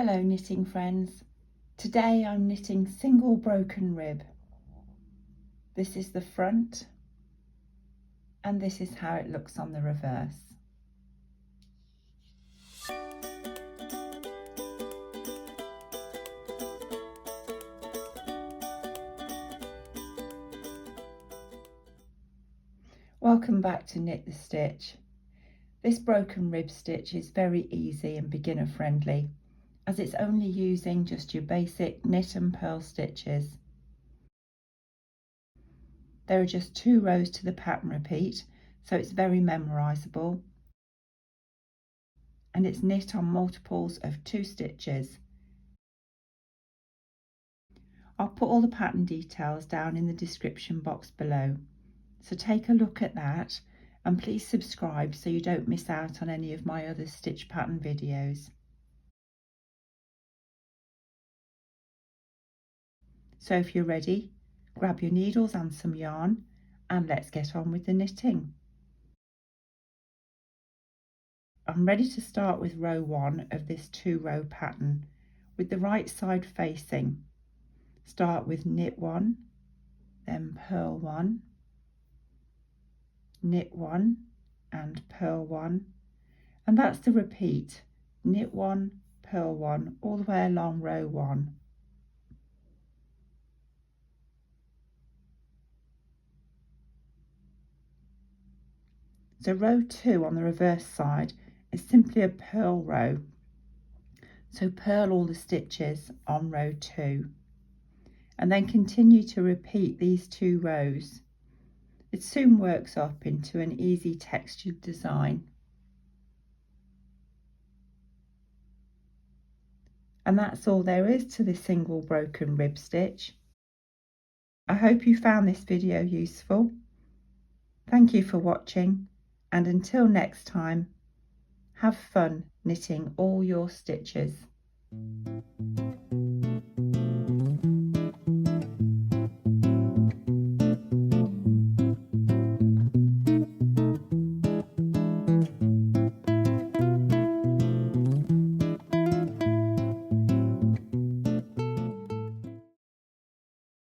Hello knitting friends. Today I'm knitting single broken rib. This is the front and this is how it looks on the reverse. Welcome back to Knit the Stitch. This broken rib stitch is very easy and beginner friendly as it's only using just your basic knit and purl stitches. There are just 2 rows to the pattern repeat, so it's very memorisable, and it's knit on multiples of 2 stitches. I'll put all the pattern details down in the description box below, so take a look at that and please subscribe so you don't miss out on any of my other stitch pattern videos. So if you're ready, grab your needles and some yarn and let's get on with the knitting. I'm ready to start with row 1 of this 2-row pattern with the right side facing. Start with knit 1, then purl 1, knit 1 and purl 1, and that's the repeat, knit 1, purl 1 all the way along row 1. So row 2 on the reverse side is simply a purl row. So purl all the stitches on row 2 and then continue to repeat these 2 rows. It soon works up into an easy textured design. And that's all there is to this single broken rib stitch. I hope you found this video useful. Thank you for watching, and until next time, have fun knitting all your stitches.